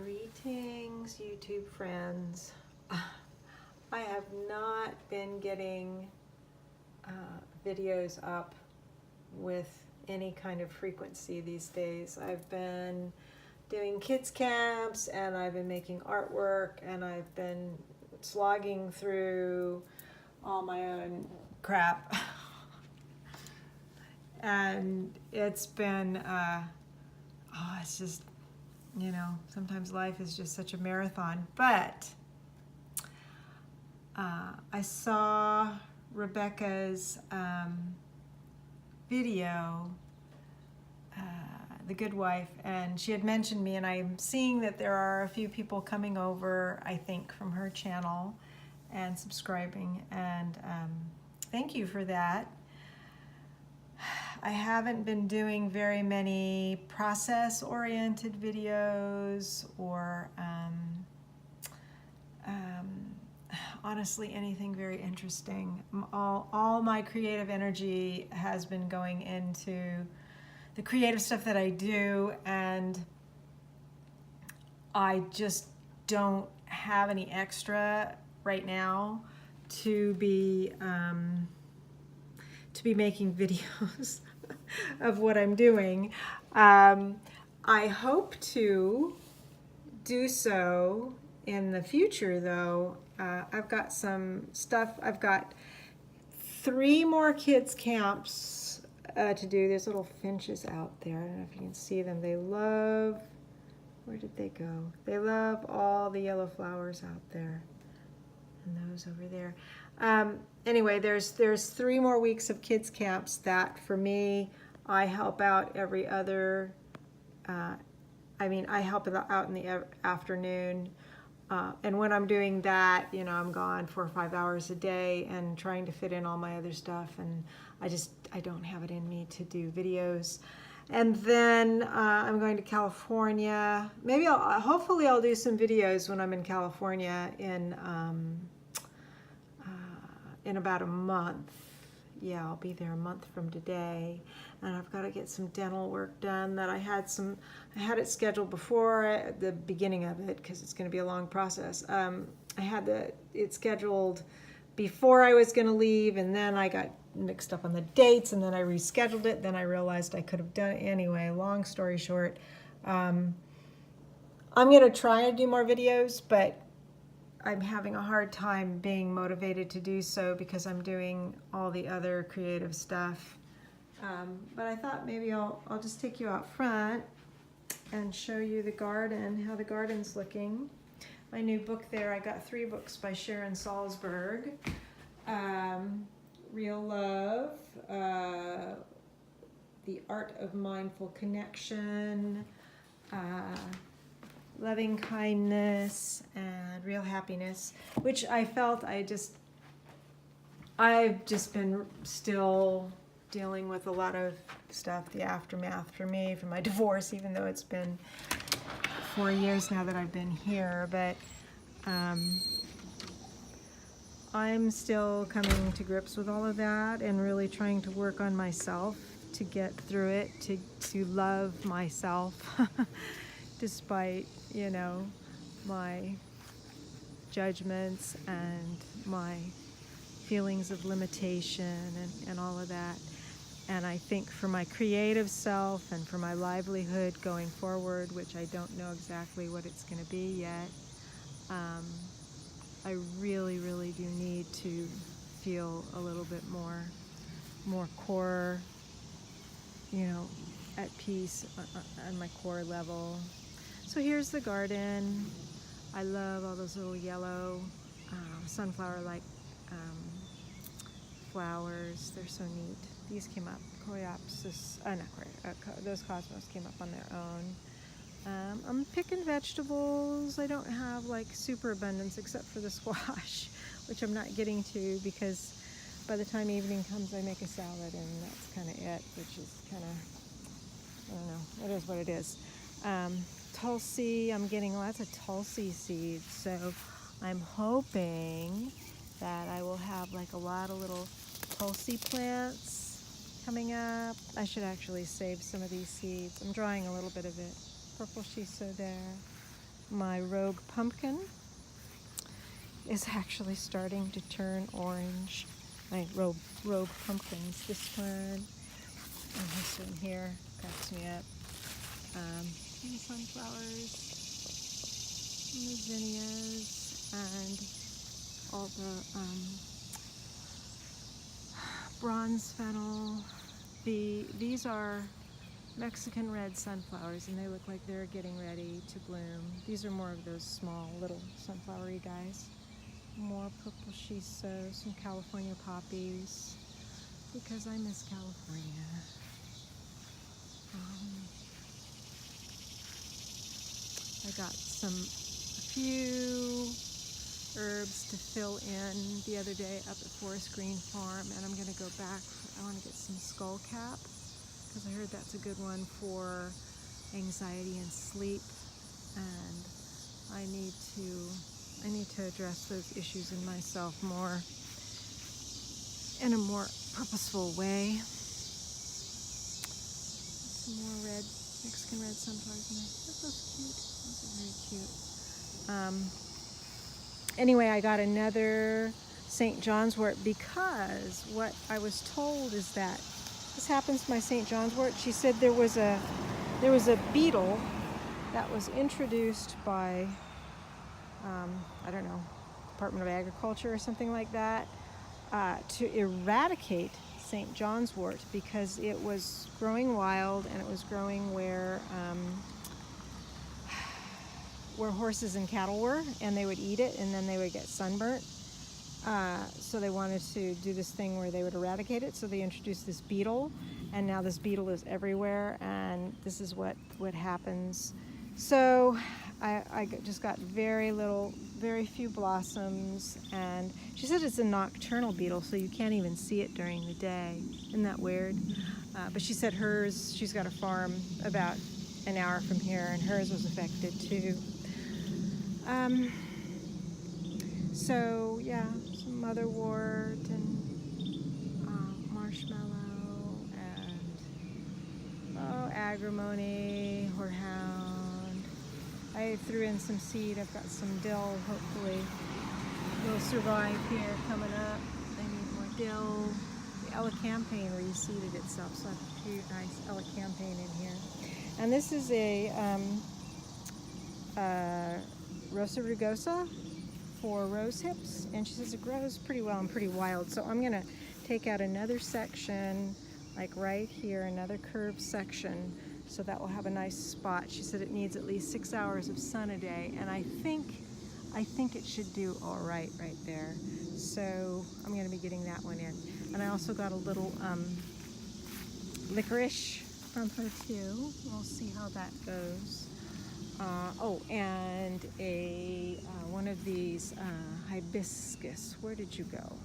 Greetings, YouTube friends. I have not been getting videos up with any kind of frequency these days. I've been doing kids camps and I've been making artwork and I've been slogging through all my own crap. And it's been, it's just, you know, sometimes life is just such a marathon. But I saw Rebecca's video, The Good Wife, and she had mentioned me, and I'm seeing that there are a few people coming over, I think, from her channel and subscribing, and thank you for that. I haven't been doing very many process-oriented videos or honestly anything very interesting. All my creative energy has been going into the creative stuff that I do, and I just don't have any extra right now to be making videos of what I'm doing. I hope to do so in the future, though. I've got some stuff. I've got 3 more kids camps to do. There's little finches out there. I don't know if you can see them. They love, where did they go? They love all the yellow flowers out there. And those over there. Anyway, there's 3 more weeks of kids camps that for me, I help out every other, I help out in the afternoon. And when I'm doing that, you know, I'm gone 4 or 5 hours a day and trying to fit in all my other stuff. And I don't have it in me to do videos. And then I'm going to California. Maybe hopefully I'll do some videos when I'm in California in about a month. Yeah, I'll be there a month from today, and I've got to get some dental work done that I had it scheduled before at the beginning of it because it's going to be a long process. I had it scheduled before I was going to leave, and then I got mixed up on the dates, and then I rescheduled it. Then I realized I could have done it anyway. Long story short, I'm going to try to do more videos, but I'm having a hard time being motivated to do so because I'm doing all the other creative stuff. But I thought maybe I'll just take you out front and show you the garden, how the garden's looking. My new book there, I got 3 books by Sharon Salzberg. Real Love, The Art of Mindful Connection, Loving Kindness, and Real Happiness, which I felt I've just been still dealing with a lot of stuff, the aftermath for me from my divorce, even though it's been 4 years now that I've been here. But I'm still coming to grips with all of that and really trying to work on myself to get through it, to love myself despite, you know, my judgments and my feelings of limitation and all of that. And I think for my creative self and for my livelihood going forward, which I don't know exactly what it's going to be yet, I really, really do need to feel a little bit more core, you know, at peace on my core level. So here's the garden. I love all those little yellow sunflower-like flowers. They're so neat. These came up. Coreopsis, those cosmos came up on their own. I'm picking vegetables. I don't have like super abundance except for the squash, which I'm not getting to because by the time evening comes I make a salad and that's kind of it, which is kind of, I don't know, it is what it is. Tulsi, I'm getting lots of Tulsi seeds, so I'm hoping that I will have like a lot of little Tulsi plants coming up. I should actually save some of these seeds. I'm drawing a little bit of it. Purple shiso there. my rogue pumpkin is actually starting to turn orange. My rogue pumpkins, this one and this one here, cracks me up. And sunflowers, and the zinnias, and all the bronze fennel. These are Mexican red sunflowers, and they look like they're getting ready to bloom. These are more of those small little sunflowery guys. More purple shiso, some California poppies, because I miss California. I got a few herbs to fill in the other day up at Forest Green Farm, and I'm going to go back. I want to get some skullcap, because I heard that's a good one for anxiety and sleep, and I need to address those issues in myself more, in a more purposeful way. Some more red, Mexican red sunflowers in there. They're so cute. Those are very cute. Anyway, I got another St. John's wort, because what I was told is that this happens to my St. John's wort. She said there was a beetle that was introduced by I don't know, Department of Agriculture or something like that, to eradicate St. John's wort, because it was growing wild, and it was growing where horses and cattle were, and they would eat it, and then they would get sunburnt. So they wanted to do this thing where they would eradicate it, so they introduced this beetle, and now this beetle is everywhere, and this is what happens. So I just got very few blossoms, and she said it's a nocturnal beetle, so you can't even see it during the day. Isn't that weird? But she said she's got a farm about an hour from here, and hers was affected too. So yeah, some motherwort and marshmallow and agrimony, horehound. I threw in some seed. I've got some dill. Hopefully will survive here coming up. I need more dill. The elecampane reseeded itself, so I have a few nice elecampane in here. And this is a Rosa rugosa for rose hips, and she says it grows pretty well and pretty wild. So I'm gonna take out another section, like right here, another curved section, so that will have a nice spot. She said it needs at least 6 hours of sun a day, and I think it should do all right there. So I'm going to be getting that one in. And I also got a little licorice from her too. We'll see how that goes. And one of these hibiscus. Where did you go?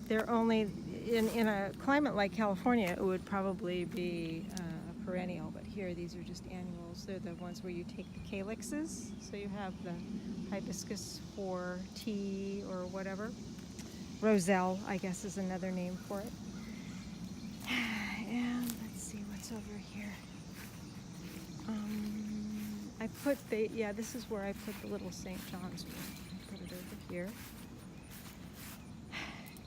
They're only in a climate like California, it would probably be perennial, but here these are just annuals. They're the ones where you take the calyxes, so you have the hibiscus for tea or whatever. Roselle, I guess, is another name for it. And let's see what's over here. This is where I put the little St. John's wort. Put it over here.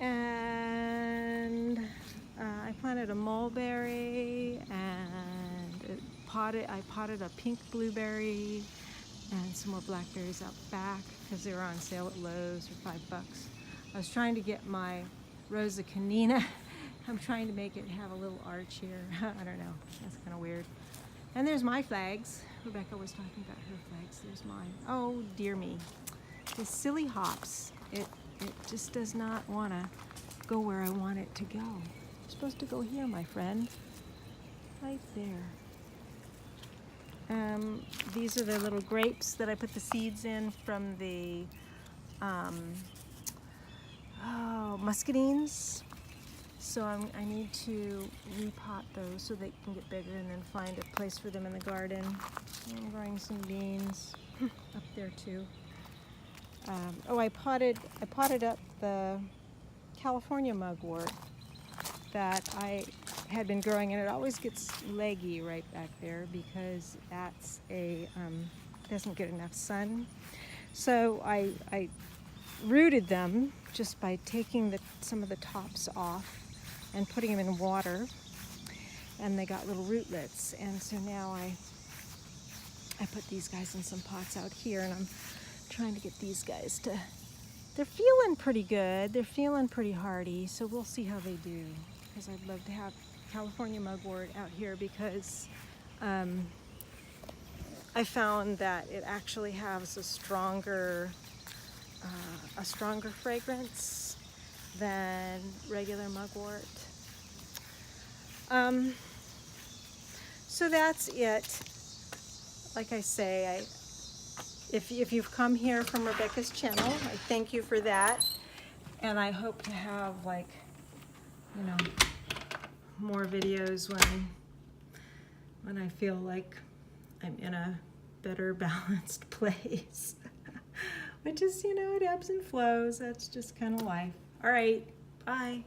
And I planted a mulberry, and I potted a pink blueberry and some more blackberries out back because they were on sale at Lowe's for $5. I was trying to get my Rosa canina. I'm trying to make it have a little arch here. I don't know. That's kind of weird. And there's my flags. Rebecca was talking about her flags. There's mine. Oh, dear me. The silly hops. It just does not want to go where I want it to go. It's supposed to go here, my friend. Right there. These are the little grapes that I put the seeds in from the muscadines. So I need to repot those so they can get bigger, and then find a place for them in the garden. I'm growing some beans up there too. I potted up the California mugwort that I had been growing, and it always gets leggy right back there because that's doesn't get enough sun. So I rooted them just by taking some of the tops off and putting them in water, and they got little rootlets. And so now I put these guys in some pots out here, and I'm trying to get these guys to, they're feeling pretty good, they're feeling pretty hardy, so we'll see how they do, because I'd love to have California mugwort out here, because I found that it actually has a stronger fragrance than regular mugwort. So that's it. Like I say, if you've come here from Rebecca's channel, I thank you for that, and I hope to have, like, you know, more videos when I feel like I'm in a better balanced place. Which is, you know, it ebbs and flows. That's just kind of life. All right, bye.